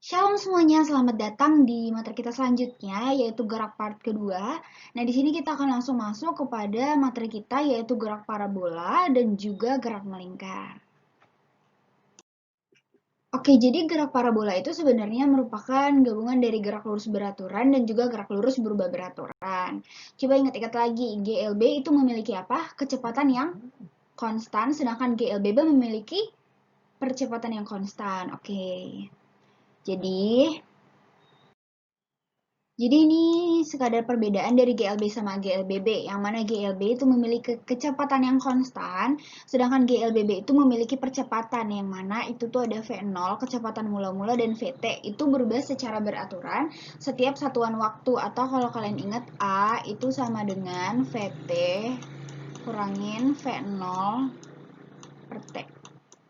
Shalom semuanya, selamat datang di materi kita selanjutnya, yaitu gerak part kedua. Nah, di sini kita akan langsung masuk kepada materi kita, yaitu gerak parabola dan juga gerak melingkar. Oke, jadi gerak parabola itu sebenarnya merupakan gabungan dari gerak lurus beraturan dan juga gerak lurus berubah beraturan. Coba ingat-ingat lagi, GLB itu memiliki apa? Kecepatan yang konstan, sedangkan GLBB memiliki percepatan yang konstan. Oke, jadi ini sekadar perbedaan dari GLB sama GLBB, yang mana GLB itu memiliki kecepatan yang konstan, sedangkan GLBB itu memiliki percepatan, yang mana itu tuh ada V0, kecepatan mula-mula, dan VT itu berubah secara beraturan setiap satuan waktu, atau kalau kalian ingat A itu sama dengan VT kurangin V0 per T.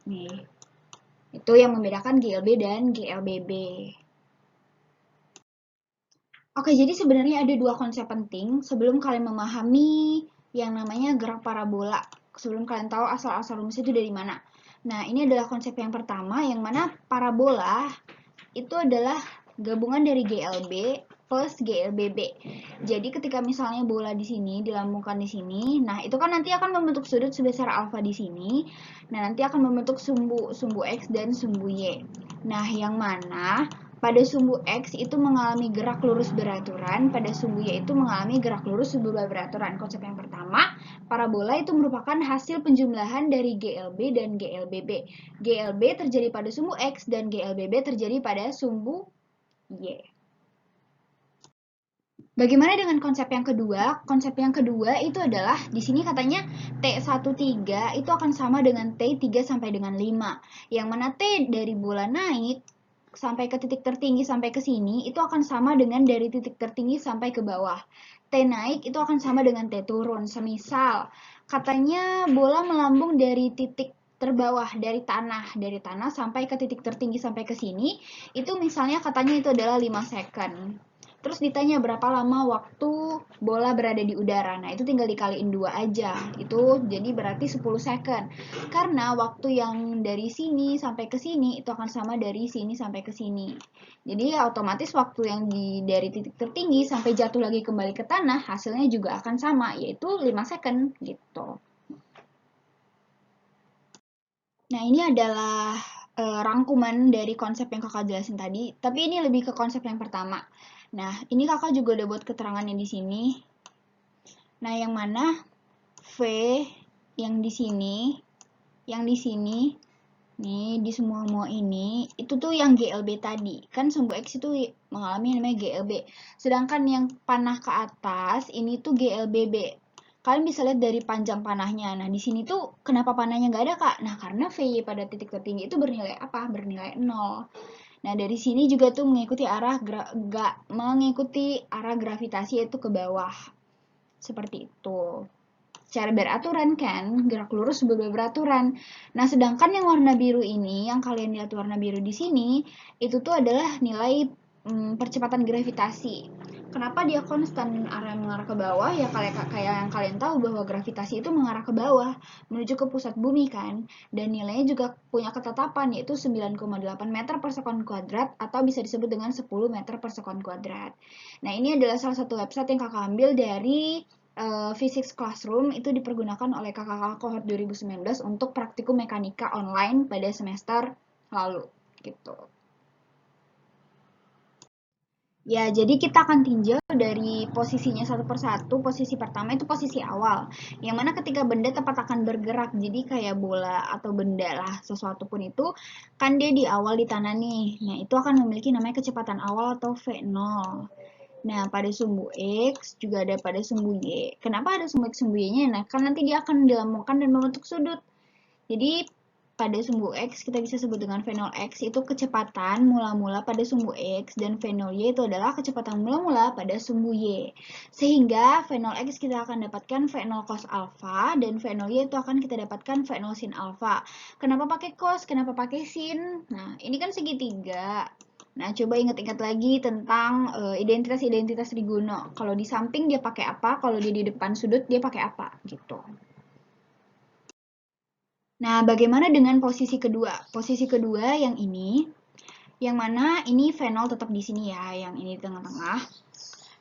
Nih, itu yang membedakan GLB dan GLBB. Oke, jadi sebenarnya ada dua konsep penting sebelum kalian memahami yang namanya gerak parabola. Sebelum kalian tahu asal-asal rumus itu dari mana. Nah, ini adalah konsep yang pertama, yang mana parabola itu adalah gabungan dari GLB plus GLBB. Jadi ketika misalnya bola di sini dilambungkan di sini, nah itu kan nanti akan membentuk sudut sebesar alfa di sini. Nah, nanti akan membentuk sumbu X dan sumbu Y. Nah, yang mana pada sumbu X itu mengalami gerak lurus beraturan, pada sumbu Y itu mengalami gerak lurus berubah beraturan. Konsep yang pertama, parabola itu merupakan hasil penjumlahan dari GLB dan GLBB. GLB terjadi pada sumbu X dan GLBB terjadi pada sumbu Y. Bagaimana dengan konsep yang kedua? Konsep yang kedua itu adalah di sini katanya T13 itu akan sama dengan T3 sampai dengan 5. Yang mana T dari bola naik sampai ke titik tertinggi sampai ke sini itu akan sama dengan dari titik tertinggi sampai ke bawah. T naik itu akan sama dengan T turun. Semisal katanya bola melambung dari titik terbawah dari tanah sampai ke titik tertinggi sampai ke sini, itu misalnya katanya itu adalah 5 second. Terus ditanya berapa lama waktu bola berada di udara. Nah, itu tinggal dikaliin 2 aja. Itu jadi berarti 10 second. Karena waktu yang dari sini sampai ke sini itu akan sama dari sini sampai ke sini. Jadi otomatis waktu yang dari titik tertinggi sampai jatuh lagi kembali ke tanah hasilnya juga akan sama, yaitu 5 second gitu. Nah, ini adalah rangkuman dari konsep yang kakak jelasin tadi, tapi ini lebih ke konsep yang pertama. Nah, ini kakak juga udah buat keterangannya di sini. Nah, yang mana V yang di sini, nih di semua ini, itu tuh yang GLB tadi. Kan sumbu X itu mengalami yang namanya GLB. Sedangkan yang panah ke atas, ini tuh GLBB. Kalian bisa lihat dari panjang panahnya. Nah, di sini tuh kenapa panahnya nggak ada, Kak? Nah, karena VY pada titik tertinggi itu bernilai apa? Bernilai 0. Nah, dari sini juga tuh mengikuti arah gravitasi yaitu ke bawah. Seperti itu. Secara beraturan kan, gerak lurus beraturan. Nah, sedangkan yang warna biru ini, yang kalian lihat warna biru di sini, itu tuh adalah nilai percepatan gravitasi. Kenapa dia konstan arah mengarah ke bawah? Ya kayak yang kalian tahu bahwa gravitasi itu mengarah ke bawah menuju ke pusat bumi kan. Dan nilainya juga punya ketetapan yaitu 9,8 meter per sekon kuadrat atau bisa disebut dengan 10 meter per sekon kuadrat. Nah, ini adalah salah satu website yang kakak ambil dari Physics Classroom, itu dipergunakan oleh kakak-kakak kohort 2019 untuk praktikum mekanika online pada semester lalu gitu. Ya, jadi kita akan tinjau dari posisinya satu persatu. Posisi pertama itu posisi awal, yang mana ketika benda tepat akan bergerak, jadi kayak bola atau benda lah, sesuatu pun itu, kan dia di awal di tanah nih. Nah, itu akan memiliki namanya kecepatan awal atau V0. Nah, pada sumbu X juga ada pada sumbu Y. Kenapa ada sumbu X, sumbu Y-nya? Nah, kan nanti dia akan dilambungkan dan membentuk sudut. Jadi, pada sumbu X kita bisa sebut dengan V0X itu kecepatan mula-mula pada sumbu X, dan V0Y itu adalah kecepatan mula-mula pada sumbu Y. Sehingga V0X kita akan dapatkan V0 cos alpha, dan V0Y itu akan kita dapatkan V0 sin alpha. Kenapa pakai cos? Kenapa pakai sin? Nah, ini kan segitiga. Nah, coba ingat-ingat lagi tentang identitas-identitas Trigona. Kalau di samping dia pakai apa, kalau dia di depan sudut dia pakai apa, gitu. Nah, bagaimana dengan posisi kedua? Posisi kedua yang ini, Yang mana ini fenol tetap di sini ya, yang ini di tengah-tengah.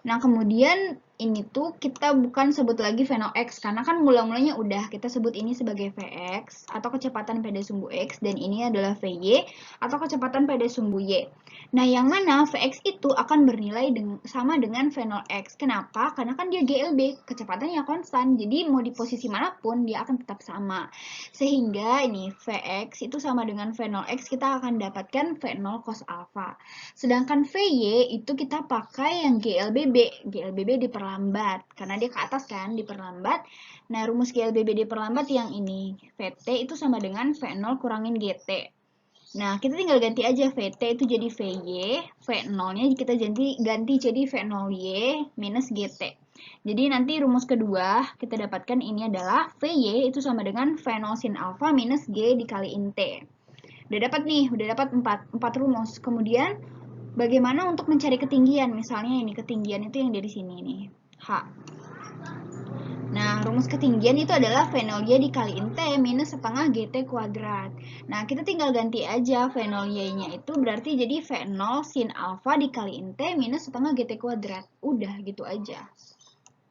Nah, kemudian ini tuh kita bukan sebut lagi fenol X, karena kan mula-mulanya udah kita sebut ini sebagai Vx atau kecepatan pada sumbu X, dan ini adalah Vy atau kecepatan pada sumbu Y. Nah, yang mana Vx itu akan bernilai sama dengan fenol X. Kenapa? Karena kan dia GLB, kecepatannya konstan, jadi mau di posisi manapun dia akan tetap sama. Sehingga ini Vx itu sama dengan fenol X, kita akan dapatkan V0 cos alpha. Sedangkan Vy itu kita pakai yang GLBB diperlambat, karena dia ke atas kan, diperlambat. Nah, rumus GLBB diperlambat yang ini, Vt itu sama dengan V0 kurangin Gt. Nah, kita tinggal ganti aja Vt itu jadi Vy, V0-nya kita ganti jadi V0y minus Gt. Jadi nanti rumus kedua kita dapatkan ini adalah Vy itu sama dengan V0 sin alpha minus G dikaliin T. Udah dapat 4 rumus. Kemudian bagaimana untuk mencari ketinggian? Misalnya ini ketinggian itu yang dari sini nih, H. Nah, rumus ketinggian itu adalah V0y dikaliin T minus setengah GT kuadrat. Nah, kita tinggal ganti aja V0y-nya itu berarti jadi V0 sin alpha dikaliin T minus setengah GT kuadrat. Udah gitu aja.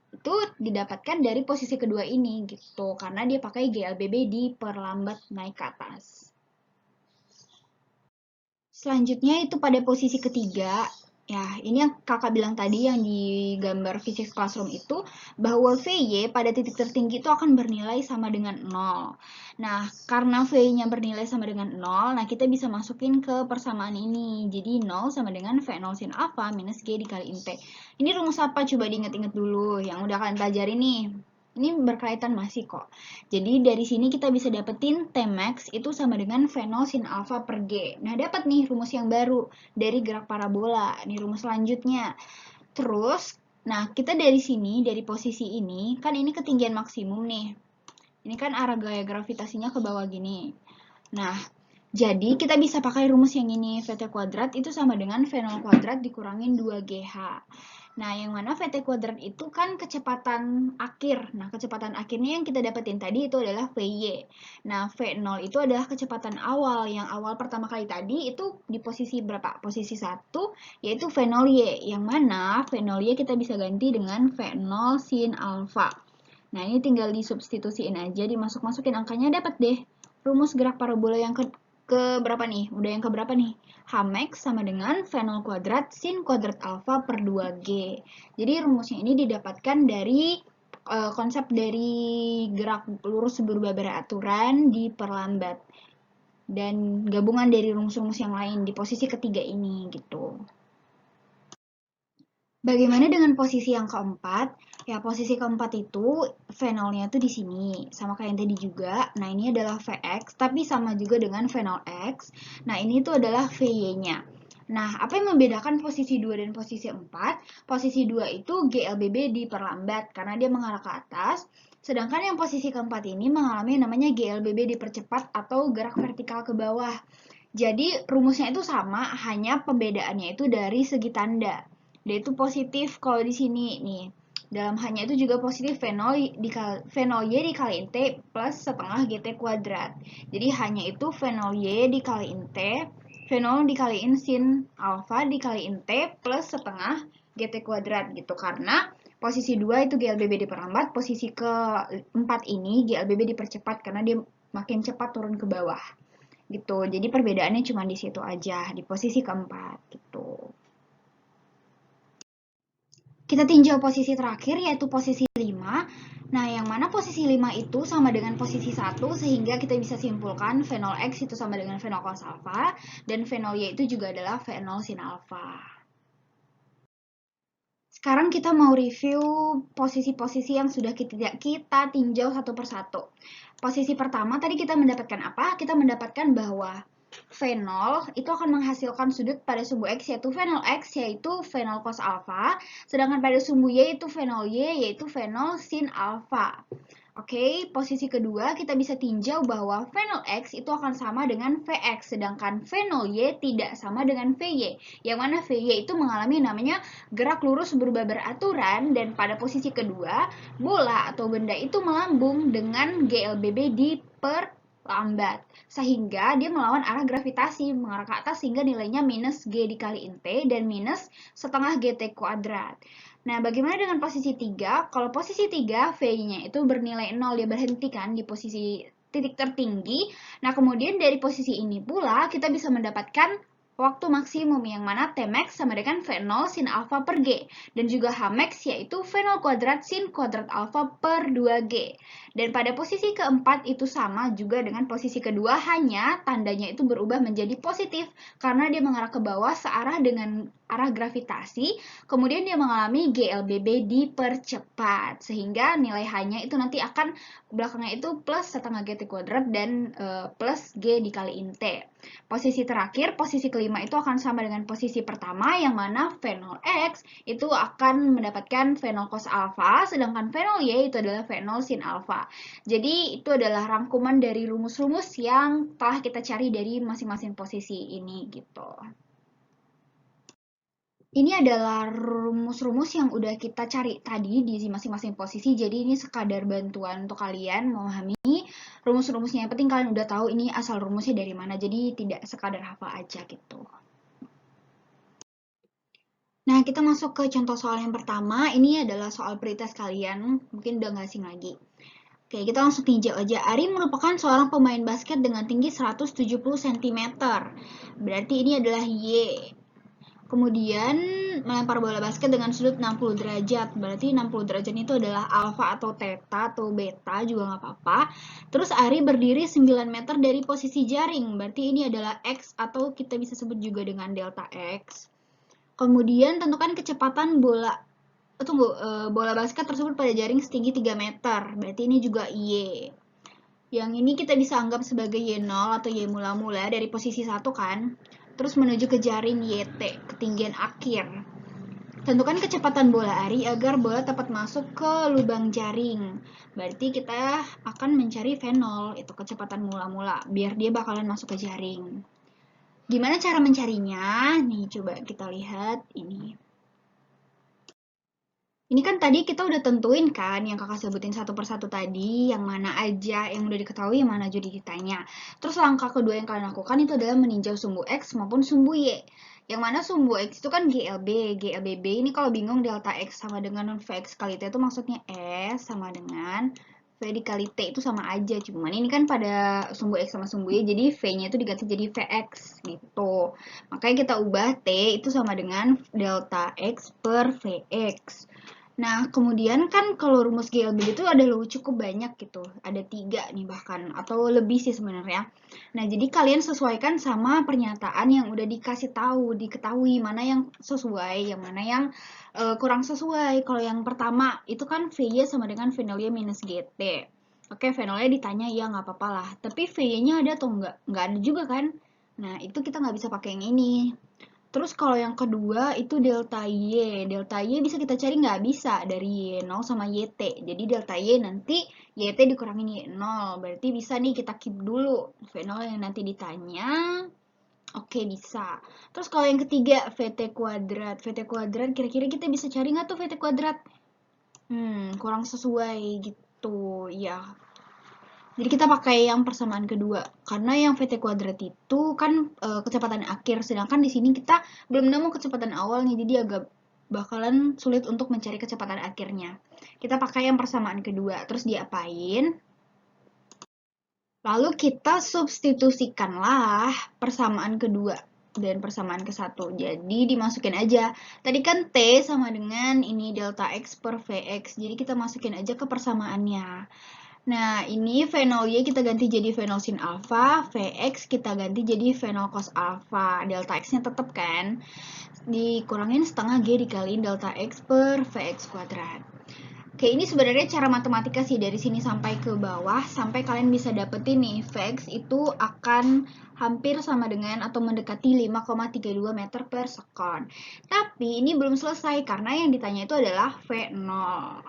Itu didapatkan dari posisi kedua ini gitu, karena dia pakai GLBB diperlambat naik ke atas. Selanjutnya itu pada posisi ketiga, ya ini yang kakak bilang tadi yang di gambar physics classroom itu, bahwa Vy pada titik tertinggi itu akan bernilai sama dengan 0. Nah, karena V-nya bernilai sama dengan 0, nah kita bisa masukin ke persamaan ini. Jadi 0 sama dengan V0 sin alpha minus G dikaliin T. Ini rumus apa? Coba diingat-ingat dulu, yang udah kalian pelajari nih. Ini berkaitan masih kok. Jadi dari sini kita bisa dapetin Tmax itu sama dengan V0 sin alpha per G. Nah, dapat nih rumus yang baru dari gerak parabola. Ini rumus selanjutnya. Terus, nah kita dari sini, dari posisi ini, kan ini ketinggian maksimum nih. Ini kan arah gaya gravitasinya ke bawah gini. Nah, jadi kita bisa pakai rumus yang ini. Vt kuadrat itu sama dengan V0 kuadrat dikurangin 2GH. Nah, yang mana Vt kuadrat itu kan kecepatan akhir. Nah, kecepatan akhirnya yang kita dapetin tadi itu adalah Vy. Nah, V0 itu adalah kecepatan awal. Yang awal pertama kali tadi itu di posisi berapa? Posisi 1, yaitu V0y. Yang mana V0y kita bisa ganti dengan V0 sin alpha. Nah, ini tinggal disubstitusiin aja, dimasuk-masukin angkanya, dapat deh. Rumus gerak parabola yang ke berapa nih? Udah yang ke berapa nih? Hmax sama dengan V0 kuadrat sin kuadrat alpha per 2G. Jadi rumusnya ini didapatkan dari konsep dari gerak lurus berubah beraturan diperlambat. Dan gabungan dari rumus-rumus yang lain di posisi ketiga ini gitu. Bagaimana dengan posisi yang keempat? Ya, posisi keempat itu V0-nya tuh di sini, sama kayak yang tadi juga. Nah, ini adalah Vx, tapi sama juga dengan V0x. Nah, ini tuh adalah Vy-nya. Nah, apa yang membedakan posisi 2 dan posisi 4? Posisi 2 itu GLBB diperlambat, karena dia mengarah ke atas. Sedangkan yang posisi keempat ini mengalami namanya GLBB dipercepat atau gerak vertikal ke bawah. Jadi, rumusnya itu sama, hanya pembedaannya itu dari segi tanda. Dia itu positif kalau di sini nih. Dalam hanya itu juga positif V0 y dikaliin T plus setengah GT kuadrat. Jadi hanya itu V0 y dikaliin T, V0 dikaliin sin alpha dikaliin T plus setengah GT kuadrat gitu. Karena posisi 2 itu GLBB diperlambat, posisi keempat ini GLBB dipercepat karena dia makin cepat turun ke bawah. Gitu. Jadi perbedaannya cuma di situ aja, di posisi keempat gitu. Kita tinjau posisi terakhir, yaitu posisi 5. Nah, yang mana posisi 5 itu sama dengan posisi 1, sehingga kita bisa simpulkan V0x itu sama dengan V0 cos alpha, dan V0y itu juga adalah V0 sin alpha. Sekarang kita mau review posisi-posisi yang sudah kita tinjau satu persatu. Posisi pertama, tadi kita mendapatkan apa? Kita mendapatkan bahwa V0 itu akan menghasilkan sudut pada sumbu X yaitu V0X yaitu V0 cos alpha, sedangkan pada sumbu Y itu V0Y yaitu V0 sin alpha. Oke, posisi kedua kita bisa tinjau bahwa V0X itu akan sama dengan Vx, sedangkan V0Y tidak sama dengan Vy, yang mana Vy itu mengalami namanya gerak lurus berubah beraturan, dan pada posisi kedua, bola atau benda itu melambung dengan GLBB lambat, sehingga dia melawan arah gravitasi, mengarah ke atas sehingga nilainya minus G dikaliin T dan minus setengah GT kuadrat. Nah, bagaimana dengan posisi 3? Kalau posisi 3, V-nya itu bernilai 0, dia berhenti kan di posisi titik tertinggi. Nah, kemudian dari posisi ini pula kita bisa mendapatkan waktu maksimum yang mana Tmax sama dengan V0 sin alfa per G dan juga Hmax yaitu V0 kuadrat sin kuadrat alfa per 2G. Dan pada posisi keempat itu sama juga dengan posisi kedua, hanya tandanya itu berubah menjadi positif karena dia mengarah ke bawah searah dengan arah gravitasi, kemudian dia mengalami GLBB dipercepat sehingga nilai H-nya itu nanti akan belakangnya itu plus setengah GT kuadrat dan plus G dikaliin T. Posisi terakhir, posisi kelima itu akan sama dengan posisi pertama yang mana V0X itu akan mendapatkan V0 cos alpha, sedangkan V0Y itu adalah V0 sin alpha. Jadi itu adalah rangkuman dari rumus-rumus yang telah kita cari dari masing-masing posisi ini gitu. Ini adalah rumus-rumus yang udah kita cari tadi di masing-masing posisi, jadi ini sekadar bantuan untuk kalian memahami rumus-rumusnya. Yang penting kalian udah tahu ini asal rumusnya dari mana, jadi tidak sekadar hafal aja gitu. Nah, kita masuk ke contoh soal yang pertama. Ini adalah soal pretest kalian, mungkin udah nggak asing lagi. Oke, kita langsung tinjau aja. Ari merupakan seorang pemain basket dengan tinggi 170 cm. Berarti ini adalah Y. Kemudian melempar bola basket dengan sudut 60 derajat. Berarti 60 derajat itu adalah alfa atau theta atau beta juga nggak apa-apa. Terus Ari berdiri 9 meter dari posisi jaring. Berarti ini adalah X atau kita bisa sebut juga dengan delta X. Kemudian tentukan kecepatan bola basket tersebut pada jaring setinggi 3 meter. Berarti ini juga Y. Yang ini kita bisa anggap sebagai Y0 atau Y mula-mula dari posisi 1 kan. Terus menuju ke jaring YT, ketinggian akhir. Tentukan kecepatan bola Ari agar bola tepat masuk ke lubang jaring. Berarti kita akan mencari V0, itu kecepatan mula-mula, biar dia bakalan masuk ke jaring. Gimana cara mencarinya? Nih, coba kita lihat ini. Ini kan tadi kita udah tentuin kan yang kakak sebutin satu persatu tadi, yang mana aja, yang udah diketahui, yang mana aja ditanya. Terus langkah kedua yang kalian lakukan itu adalah meninjau sumbu X maupun sumbu Y. Yang mana sumbu X itu kan GLB, GLBB ini kalau bingung delta X sama dengan Vx kali T itu maksudnya S sama dengan V dikali T itu sama aja. Cuman ini kan pada sumbu X sama sumbu Y, jadi V-nya itu diganti jadi Vx gitu. Makanya kita ubah T itu sama dengan delta X per Vx. Nah, kemudian kan kalau rumus GLB itu ada loh cukup banyak gitu. Ada 3 nih bahkan, atau lebih sih sebenarnya. Nah, jadi kalian sesuaikan sama pernyataan yang udah dikasih tahu, diketahui mana yang sesuai, yang mana yang kurang sesuai. Kalau yang pertama itu kan V-nya sama dengan V0-nya minus GT. Oke, V0-nya ditanya ya nggak apa-apa lah. Tapi V-nya ada atau nggak? Nggak ada juga kan? Nah, itu kita nggak bisa pakai yang ini. Terus kalau yang kedua itu delta Y. Delta Y bisa kita cari nggak? Bisa dari Y0 sama YT. Jadi delta Y nanti YT dikurangin Y0. Berarti bisa nih kita keep dulu. V0 yang nanti ditanya. Oke, bisa. Terus kalau yang ketiga VT kuadrat. VT kuadrat kira-kira kita bisa cari nggak tuh VT kuadrat? Kurang sesuai gitu. Ya, jadi kita pakai yang persamaan kedua karena yang VT kuadrat itu kan kecepatan akhir, sedangkan di sini kita belum nemu kecepatan awalnya, jadi agak bakalan sulit untuk mencari kecepatan akhirnya. Kita pakai yang persamaan kedua, terus diapain? Lalu kita substitusikanlah persamaan kedua dan persamaan ke satu. Jadi dimasukin aja. Tadi kan T sama dengan ini delta X per Vx. Jadi kita masukin aja ke persamaannya. Nah, ini V0Y kita ganti jadi V0 sin alpha, Vx kita ganti jadi V0 cos alpha. Delta X-nya tetap kan? Dikurangin setengah G dikaliin delta X per Vx kuadrat. Oke, ini sebenarnya cara matematika sih dari sini sampai ke bawah, sampai kalian bisa dapetin nih, Vx itu akan hampir sama dengan atau mendekati 5,32 meter per sekon. Tapi ini belum selesai karena yang ditanya itu adalah V0.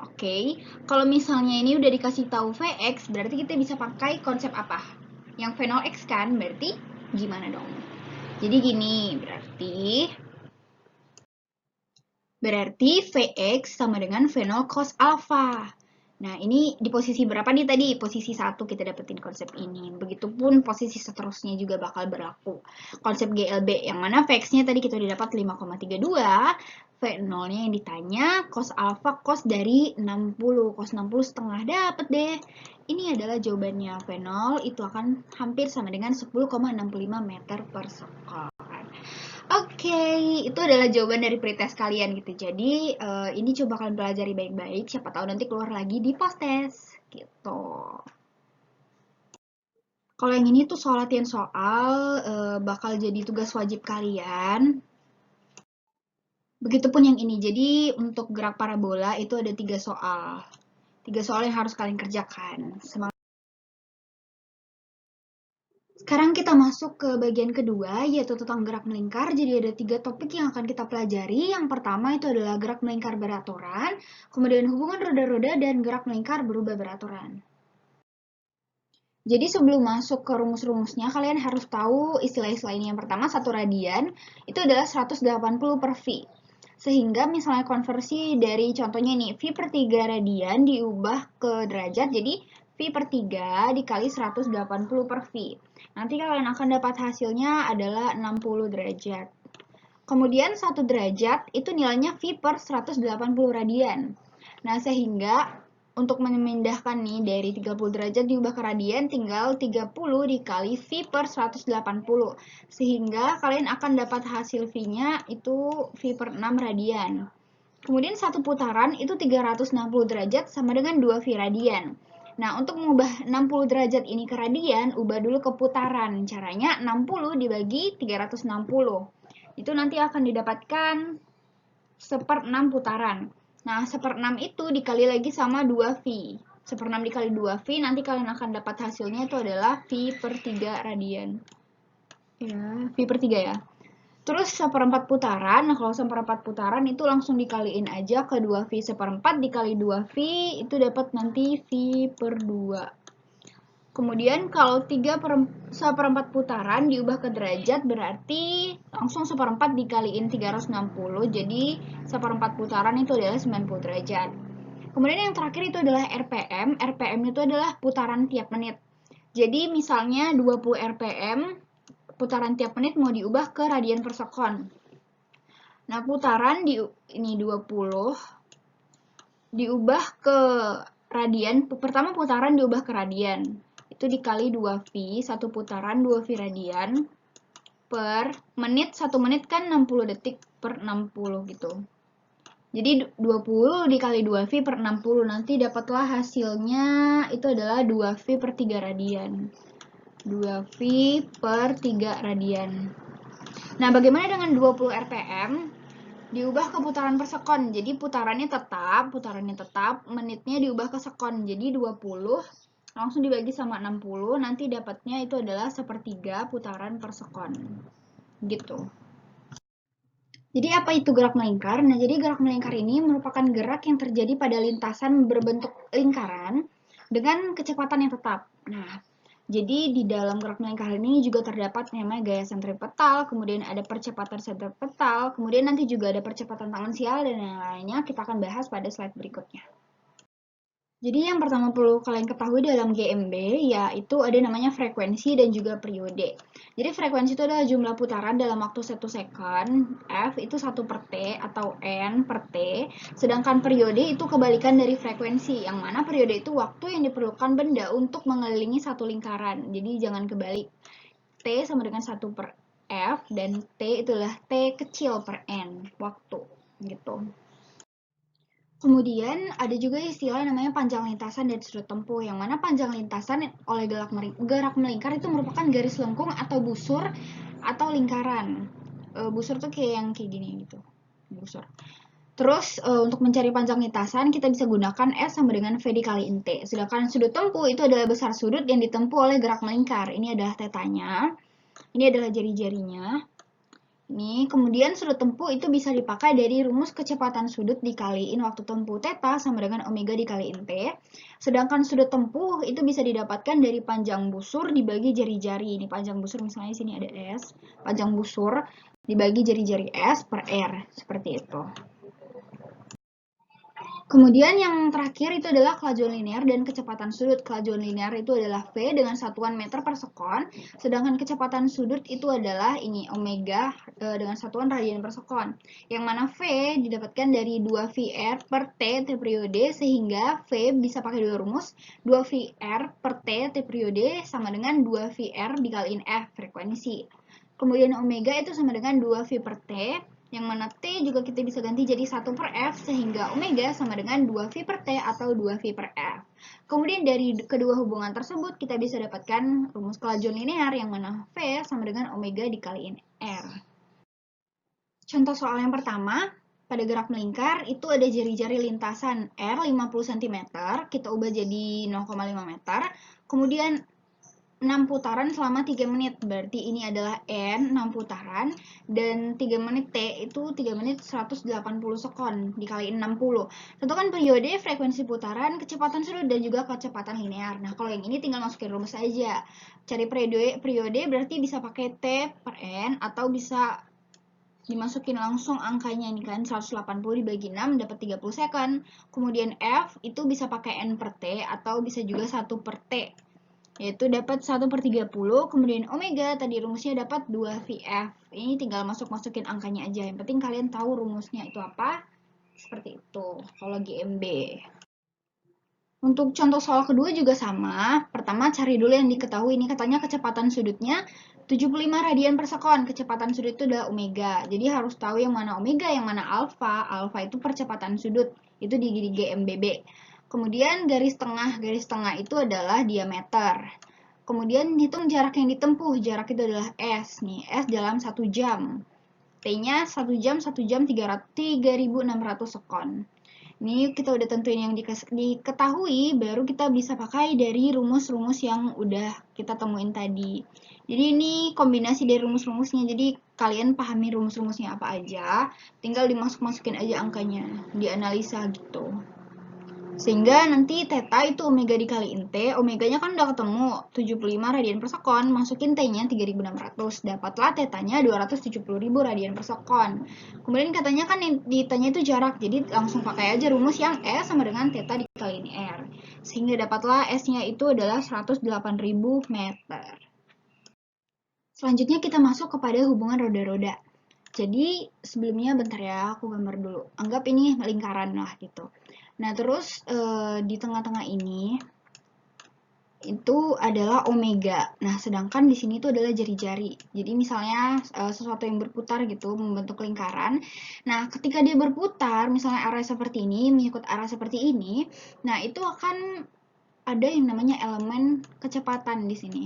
Oke, kalau misalnya ini udah dikasih tahu Vx, berarti kita bisa pakai konsep apa? Yang V0x kan, berarti gimana dong? Jadi gini, berarti Vx sama dengan V0 cos alpha. Nah, ini di posisi berapa nih tadi? Posisi 1 kita dapetin konsep ini. Begitupun posisi seterusnya juga bakal berlaku. Konsep GLB yang mana Vx-nya tadi kita udah dapat 5,32. V0-nya yang ditanya, cos alfa cos dari 60. Cos 60 setengah dapet deh. Ini adalah jawabannya. V0 itu akan hampir sama dengan 10,65 meter per second. Oke, itu adalah jawaban dari pretest kalian gitu. Jadi ini coba kalian pelajari baik-baik. Siapa tahu nanti keluar lagi di post-test gitu. Kalau yang ini tuh soal latihan soal bakal jadi tugas wajib kalian. Begitupun yang ini. Jadi untuk gerak parabola itu ada 3 soal. 3 soal yang harus kalian kerjakan. Sekarang kita masuk ke bagian kedua, yaitu tentang gerak melingkar. Jadi ada 3 topik yang akan kita pelajari. Yang pertama itu adalah gerak melingkar beraturan, kemudian hubungan roda-roda, dan gerak melingkar berubah beraturan. Jadi sebelum masuk ke rumus-rumusnya, kalian harus tahu istilah-istilah ini. Yang pertama, 1 radian itu adalah 180 per V. Sehingga misalnya konversi dari contohnya nih, V per 3 radian diubah ke derajat, jadi V per 3 dikali 180 per V. Nanti kalian akan dapat hasilnya adalah 60 derajat. Kemudian 1 derajat itu nilainya V per 180 radian. Nah, sehingga untuk memindahkan nih dari 30 derajat diubah ke radian tinggal 30 dikali V per 180. Sehingga kalian akan dapat hasil V-nya itu V per 6 radian. Kemudian 1 putaran itu 360 derajat sama dengan 2 V radian. Nah, untuk mengubah 60 derajat ini ke radian, ubah dulu ke putaran. Caranya 60 dibagi 360. Itu nanti akan didapatkan 1/6 putaran. Nah, 1/6 itu dikali lagi sama 2V. 1/6 dikali 2V, nanti kalian akan dapat hasilnya itu adalah V per 3 radian. Ya, V per 3 ya. Terus 1/4 putaran, nah kalau 1/4 putaran itu langsung dikaliin aja ke 2V. 1/4 dikali 2V itu dapat nanti V per 2. Kemudian kalau 1/4 putaran diubah ke derajat berarti langsung 1/4 dikaliin 360, jadi 1/4 putaran itu adalah 90 derajat. Kemudian yang terakhir itu adalah RPM. RPM itu adalah putaran tiap menit. Jadi misalnya 20 RPM, putaran tiap menit mau diubah ke radian per sekon. Nah, putaran ini 20 diubah ke radian. Pertama putaran diubah ke radian. Itu dikali 2V, 1 putaran 2V radian per menit. 1 menit kan 60 detik per 60 gitu. Jadi 20 dikali 2V per 60, nanti dapatlah hasilnya itu adalah 2V per 3 radian. 2V per 3 radian. Nah, bagaimana dengan 20 RPM? Diubah ke putaran per sekon. Jadi putarannya tetap, menitnya diubah ke sekon. Jadi 20 langsung dibagi sama 60, nanti dapatnya itu adalah 1/3 putaran per sekon. Gitu. Jadi apa itu gerak melingkar? Nah, jadi gerak melingkar ini merupakan gerak yang terjadi pada lintasan berbentuk lingkaran dengan kecepatan yang tetap. Nah, jadi di dalam gerak melingkar ini juga terdapat namanya gaya sentripetal, kemudian ada percepatan sentripetal, kemudian nanti juga ada percepatan tangensial dan yang lainnya kita akan bahas pada slide berikutnya. Jadi yang pertama perlu kalian ketahui dalam GMB yaitu ada namanya frekuensi dan juga periode. Jadi frekuensi itu adalah jumlah putaran dalam waktu 1 second, F itu 1 per T atau N per T, sedangkan periode itu kebalikan dari frekuensi, yang mana periode itu waktu yang diperlukan benda untuk mengelilingi satu lingkaran. Jadi jangan kebalik. T sama dengan 1 per F dan T itulah T kecil per N, waktu gitu. Kemudian ada juga istilah namanya panjang lintasan dan sudut tempuh, yang mana panjang lintasan oleh gerak melingkar itu merupakan garis lengkung atau busur atau lingkaran. Busur tuh kayak yang kayak gini gitu, busur. Terus untuk mencari panjang lintasan kita bisa gunakan S sama dengan V dikaliin T. Sedangkan sudut tempuh itu adalah besar sudut yang ditempuh oleh gerak melingkar. Ini adalah tetanya, ini adalah jari-jarinya. Ini kemudian sudut tempuh itu bisa dipakai dari rumus kecepatan sudut dikaliin waktu tempuh θ sama dengan omega dikaliin T. Sedangkan sudut tempuh itu bisa didapatkan dari panjang busur dibagi jari-jari. Ini panjang busur misalnya di sini ada S. Panjang busur dibagi jari-jari S per R. Seperti itu. Kemudian yang terakhir itu adalah kelajuan linear dan kecepatan sudut. Kelajuan linear itu adalah V dengan satuan meter per sekon, sedangkan kecepatan sudut itu adalah ini omega dengan satuan radian per sekon. Yang mana V didapatkan dari 2 VR per T periode, sehingga V bisa pakai dua rumus, 2 VR per T periode sama dengan 2 VR dikaliin F frekuensi. Kemudian omega itu sama dengan 2 V per T, yang mana T juga kita bisa ganti jadi 1 per F, sehingga omega sama dengan 2 V per T atau 2 V per F. Kemudian dari kedua hubungan tersebut kita bisa dapatkan rumus kelajuan linear, yang mana V sama dengan omega dikaliin R. Contoh soal yang pertama, pada gerak melingkar itu ada jari-jari lintasan R 50 cm, kita ubah jadi 0,5 meter, kemudian 6 putaran selama 3 menit, berarti ini adalah N 6 putaran, dan 3 menit T itu 3 menit 180 sekon dikaliin 60. Tentukan periode, frekuensi putaran, kecepatan sudut, dan juga kecepatan linear. Nah, kalau yang ini tinggal masukin rumus aja. Cari periode berarti bisa pakai T per N, atau bisa dimasukin langsung angkanya ini kan, 180 dibagi 6 dapat 30 second. Kemudian F itu bisa pakai N per T, atau bisa juga 1 per T, yaitu dapat 1 per 30, kemudian omega tadi rumusnya dapat 2 VF. Ini tinggal masukin angkanya aja, yang penting kalian tahu rumusnya itu apa, seperti itu kalau GMB. Untuk contoh soal kedua juga sama, pertama cari dulu yang diketahui, ini katanya kecepatan sudutnya 75 radian per sekon, kecepatan sudut itu adalah omega, jadi harus tahu yang mana omega, yang mana alfa. Alfa itu percepatan sudut, itu di GMBB. Kemudian garis tengah itu adalah diameter. Kemudian hitung jarak yang ditempuh, jarak itu adalah S nih, S dalam 1 jam. T-nya 1 jam 3600 sekon. Ini kita udah tentuin yang diketahui, baru kita bisa pakai dari rumus-rumus yang udah kita temuin tadi. Jadi ini kombinasi dari rumus-rumusnya, jadi kalian pahami rumus-rumusnya apa aja, tinggal dimasukin aja angkanya, dianalisa gitu. Sehingga nanti theta itu omega dikaliin T, omeganya kan udah ketemu 75 radian per sekon, masukin T-nya 3600, dapatlah tetanya 270.000 radian per sekon. Kemudian katanya kan ditanya itu jarak, jadi langsung pakai aja rumus yang S sama dengan theta dikaliin R. Sehingga dapatlah S-nya itu adalah 108.000 meter. Selanjutnya kita masuk kepada hubungan roda-roda. Jadi sebelumnya bentar ya, aku gambar dulu. Anggap ini lingkaran lah gitu. Nah, terus di tengah-tengah ini itu adalah omega. Nah, sedangkan di sini itu adalah jari-jari. Jadi misalnya sesuatu yang berputar gitu, membentuk lingkaran. Nah, ketika dia berputar, misalnya arah seperti ini, mengikut arah seperti ini, nah itu akan ada yang namanya elemen kecepatan di sini,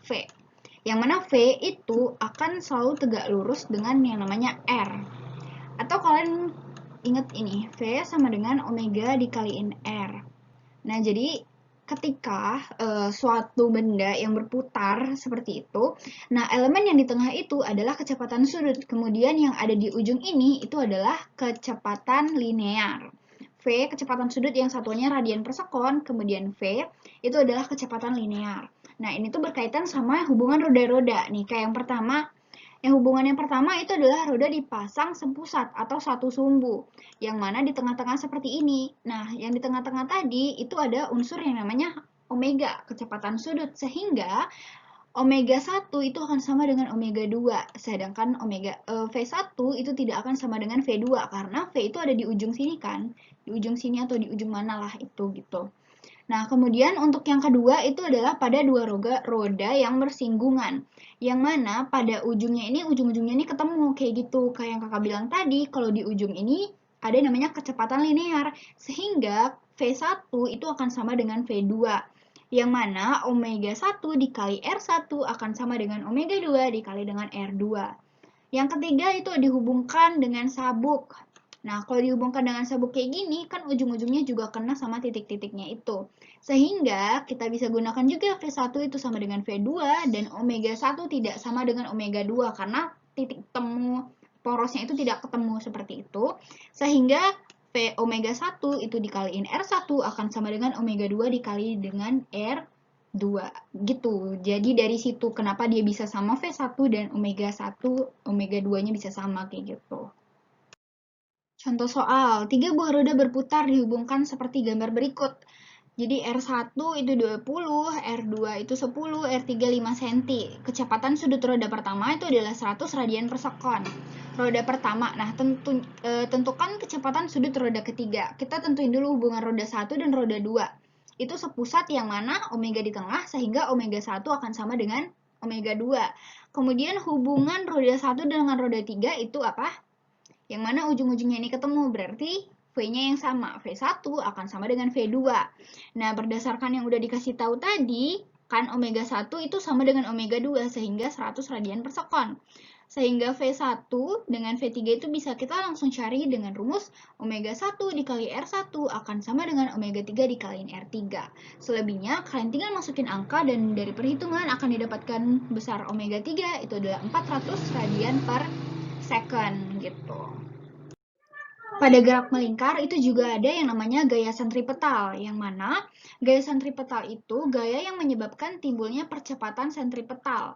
V. Yang mana V itu akan selalu tegak lurus dengan yang namanya R. Atau kalian ingat ini, V sama dengan omega dikaliin R. Nah, jadi ketika suatu benda yang berputar seperti itu, nah elemen yang di tengah itu adalah kecepatan sudut. Kemudian yang ada di ujung ini itu adalah kecepatan linear. V, kecepatan sudut yang satuannya radian per sekon, kemudian V, itu adalah kecepatan linear. Nah, ini tuh berkaitan sama hubungan roda-roda. Nih, kayak yang hubungan yang pertama itu adalah roda dipasang sepusat atau satu sumbu, yang mana di tengah-tengah seperti ini. Nah, yang di tengah-tengah tadi itu ada unsur yang namanya omega, kecepatan sudut, sehingga omega 1 itu akan sama dengan omega 2, sedangkan V1 itu tidak akan sama dengan V2, karena V itu ada di ujung sini kan, di ujung sini atau di ujung mana lah itu gitu. Nah, kemudian untuk yang kedua itu adalah pada dua roda yang bersinggungan. Yang mana pada ujungnya ini ketemu kayak gitu. Kayak yang kakak bilang tadi, kalau di ujung ini ada namanya kecepatan linear. Sehingga V1 itu akan sama dengan V2. Yang mana omega 1 dikali R1 akan sama dengan omega 2 dikali dengan R2. Yang ketiga itu dihubungkan dengan sabuk. Nah, kalau dihubungkan dengan sabuk kayak gini, kan ujung-ujungnya juga kena sama titik-titiknya itu. Sehingga kita bisa gunakan juga V1 itu sama dengan V2, dan omega 1 tidak sama dengan omega 2, karena titik temu porosnya itu tidak ketemu seperti itu. Sehingga omega 1 itu dikaliin R1 akan sama dengan omega 2 dikali dengan R2 gitu. Jadi dari situ kenapa dia bisa sama V1 dan omega 1, omega 2-nya bisa sama kayak gitu. Contoh soal, 3 buah roda berputar dihubungkan seperti gambar berikut. Jadi R1 itu 20, R2 itu 10, R3 5 cm. Kecepatan sudut roda pertama itu adalah 100 radian per sekon. Roda pertama, nah tentukan kecepatan sudut roda ketiga. Kita tentuin dulu hubungan roda 1 dan roda 2. Itu sepusat yang mana omega di tengah, sehingga omega 1 akan sama dengan omega 2. Kemudian hubungan roda 1 dengan roda 3 itu apa? Yang mana ujung-ujungnya ini ketemu, berarti V-nya yang sama. V1 akan sama dengan V2. Nah, berdasarkan yang udah dikasih tahu tadi, kan omega 1 itu sama dengan omega 2, sehingga 100 radian per sekon. Sehingga V1 dengan V3 itu bisa kita langsung cari dengan rumus omega 1 dikali R1 akan sama dengan omega 3 dikaliin R3. Selebihnya, kalian tinggal masukin angka dan dari perhitungan akan didapatkan besar omega 3 itu adalah 400 radian per second gitu. Pada gerak melingkar itu juga ada yang namanya gaya sentripetal, yang mana gaya sentripetal itu gaya yang menyebabkan timbulnya percepatan sentripetal.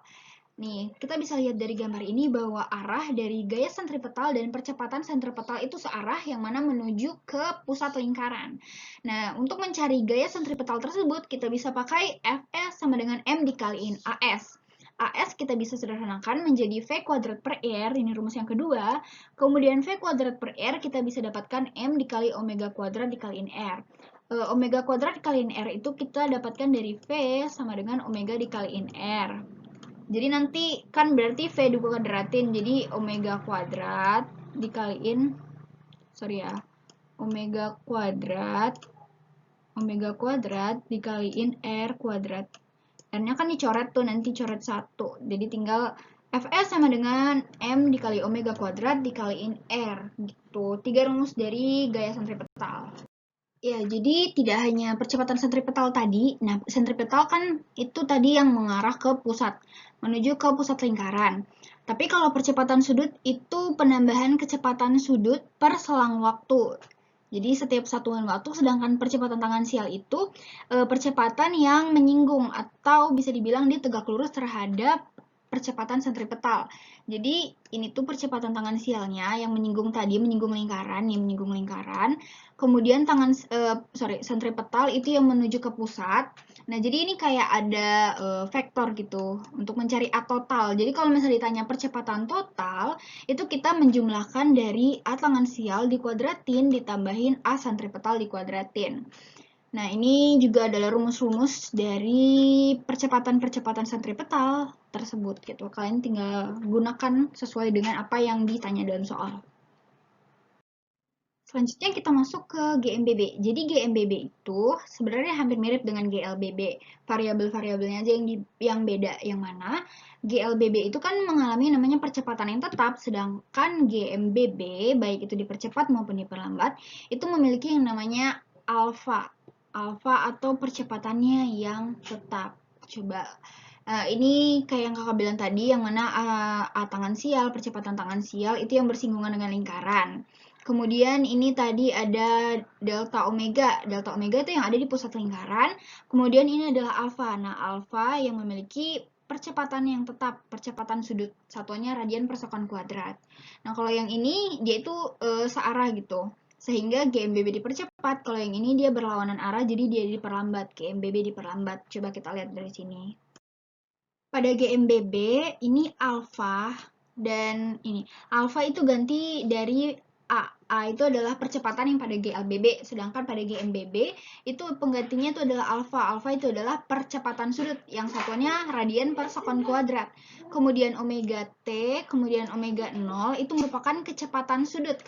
Nih, kita bisa lihat dari gambar ini bahwa arah dari gaya sentripetal dan percepatan sentripetal itu searah yang mana menuju ke pusat lingkaran. Nah, untuk mencari gaya sentripetal tersebut, kita bisa pakai Fs sama dengan M dikaliin AS. AS kita bisa sederhanakan menjadi V kuadrat per R, ini rumus yang kedua. Kemudian V kuadrat per R kita bisa dapatkan M dikali omega kuadrat dikaliin R. Omega kuadrat dikaliin R itu kita dapatkan dari V sama dengan omega dikaliin R. Jadi nanti kan berarti V dikuadratin, jadi omega kuadrat dikaliin, omega kuadrat dikaliin R kuadrat. R-nya kan dicoret tuh, nanti coret 1. Jadi tinggal Fs sama dengan M dikali omega kuadrat dikaliin R. Gitu. 3 rumus dari gaya sentripetal. Ya, jadi tidak hanya percepatan sentripetal tadi. Nah, sentripetal kan itu tadi yang mengarah ke pusat, menuju ke pusat lingkaran. Tapi kalau percepatan sudut itu penambahan kecepatan sudut per selang waktu. Jadi setiap satuan waktu, sedangkan percepatan tangensial itu percepatan yang menyinggung atau bisa dibilang dia tegak lurus terhadap percepatan sentripetal. Jadi ini tuh percepatan tangensialnya yang menyinggung tadi, menyinggung lingkaran. Kemudian sentripetal itu yang menuju ke pusat. Nah, jadi ini kayak ada vektor gitu untuk mencari A total. Jadi kalau misalnya ditanya percepatan total, itu kita menjumlahkan dari A tangensial dikuadratin ditambahin A sentripetal dikuadratin. Nah, ini juga adalah rumus-rumus dari percepatan-percepatan sentripetal tersebut gitu. Kalian tinggal gunakan sesuai dengan apa yang ditanya dalam soal. Selanjutnya kita masuk ke GMBB. Jadi GMBB itu sebenarnya hampir mirip dengan GLBB. Variabel-variabelnya aja yang beda. Yang mana GLBB itu kan mengalami namanya percepatan yang tetap, sedangkan GMBB baik itu dipercepat maupun diperlambat itu memiliki yang namanya alfa atau percepatannya yang tetap. Coba ini kayak yang kakak bilang tadi, yang mana tangensial, percepatan tangensial itu yang bersinggungan dengan lingkaran. Kemudian ini tadi ada delta omega. Delta omega itu yang ada di pusat lingkaran. Kemudian ini adalah alfa. Nah, alfa yang memiliki percepatan yang tetap, percepatan sudut. Satuannya radian per sekon kuadrat. Nah, kalau yang ini dia itu searah gitu. Sehingga GMBB dipercepat. Kalau yang ini dia berlawanan arah, jadi dia diperlambat. GMBB diperlambat. Coba kita lihat dari sini. Pada GMBB ini alfa dan ini alfa itu ganti dari A. A itu adalah percepatan yang pada GLBB, sedangkan pada GMBB itu penggantinya itu adalah alfa. Alfa itu adalah percepatan sudut yang satuannya radian per sekon kuadrat. Kemudian omega T, kemudian omega 0 itu merupakan kecepatan sudut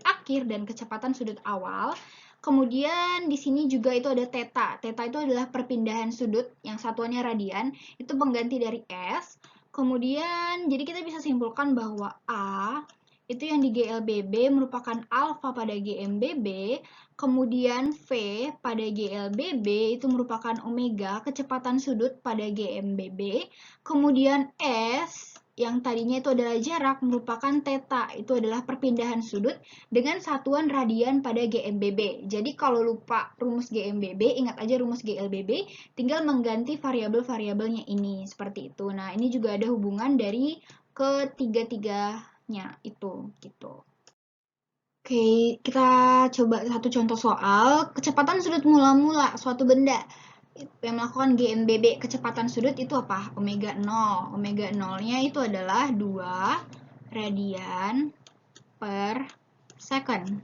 akhir dan kecepatan sudut awal. Kemudian di sini juga itu ada theta. Theta itu adalah perpindahan sudut yang satuannya radian, itu pengganti dari S. Kemudian jadi kita bisa simpulkan bahwa A itu yang di GLBB merupakan alfa pada GMBB, kemudian V pada GLBB itu merupakan omega kecepatan sudut pada GMBB, kemudian S yang tadinya itu adalah jarak merupakan theta, itu adalah perpindahan sudut dengan satuan radian pada GMBB. Jadi kalau lupa rumus GMBB, ingat aja rumus GLBB, tinggal mengganti variabel-variabelnya ini, seperti itu. Nah, ini juga ada hubungan dari ketiga-tiganya itu, gitu. Oke, kita coba satu contoh soal kecepatan sudut mula-mula suatu benda yang melakukan GMBB. Kecepatan sudut itu apa? Omega 0. Omega 0-nya itu adalah 2 radian per second.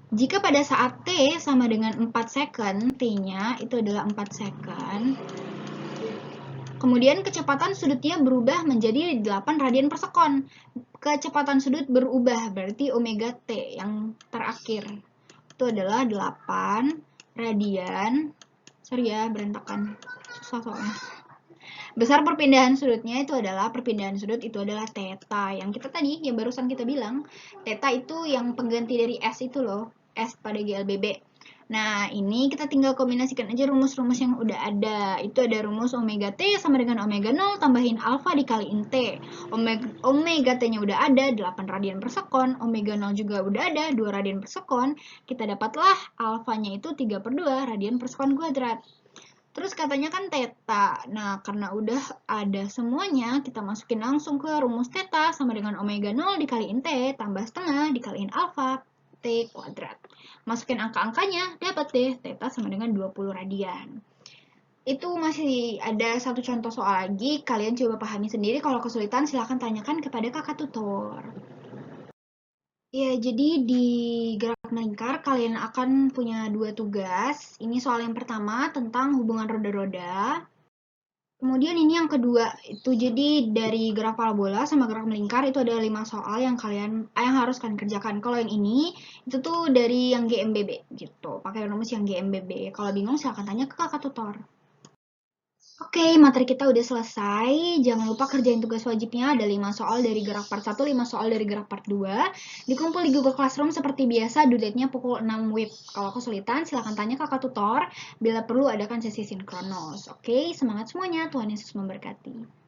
Jika pada saat T sama dengan 4 second, T-nya itu adalah 4 second, kemudian kecepatan sudutnya berubah menjadi 8 radian per sekon. Kecepatan sudut berubah, berarti omega T yang terakhir. Itu adalah 8 radian. Sorry ya, berantakan. Susah soalnya. Besar perpindahan sudutnya itu adalah, perpindahan sudut itu adalah theta. Yang kita tadi, yang barusan kita bilang, theta itu yang pengganti dari S itu loh. S pada GLBB. Nah, ini kita tinggal kombinasikan aja rumus-rumus yang udah ada. Itu ada rumus omega T sama dengan omega 0, tambahin alfa dikaliin T. Omega T-nya udah ada, 8 radian per sekon. Omega 0 juga udah ada, 2 radian per sekon. Kita dapatlah alfanya itu 3 per 2 radian per sekon kuadrat. Terus katanya kan theta. Nah, karena udah ada semuanya, kita masukin langsung ke rumus theta sama dengan omega 0 dikaliin T, tambah setengah dikaliin alfa, T kuadrat. Masukin angka-angkanya, dapat deh theta sama dengan 20 radian. Itu masih ada satu contoh soal lagi, kalian coba pahami sendiri. Kalau kesulitan silahkan tanyakan kepada kakak tutor. Ya, jadi di gerak melingkar kalian akan punya 2 tugas. Ini soal yang pertama tentang hubungan roda-roda. Kemudian ini yang kedua, itu jadi dari gerak parabola sama gerak melingkar itu ada 5 soal yang harus kalian kerjakan. Kalau yang ini itu tuh dari yang GMBB gitu, pakai rumus yang GMBB. Kalau bingung silahkan tanya ke kakak tutor. Oke, materi kita udah selesai. Jangan lupa kerjain tugas wajibnya. Ada 5 soal dari gerak part 1, 5 soal dari gerak part 2. Dikumpul di Google Classroom seperti biasa, due date-nya pukul 6 WIB. Kalau kesulitan, silahkan tanya kakak tutor. Bila perlu, adakan sesi sinkronos. Oke, semangat semuanya. Tuhan Yesus memberkati.